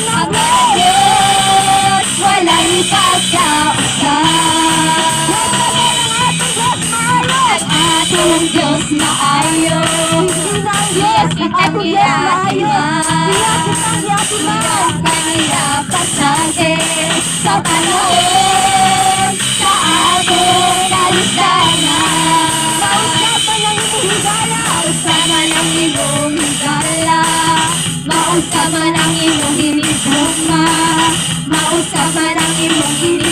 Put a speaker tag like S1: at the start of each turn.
S1: Ang Diyos walang pagkausap. Ang ating Diyos maayos. Yes, kitang hiyatiman. Kanila pasagin sa panahon sa ating kalisdanan. Mausama ng imong higala. Mausama ng imong hiniguma. Mausama ng imong hiniguma.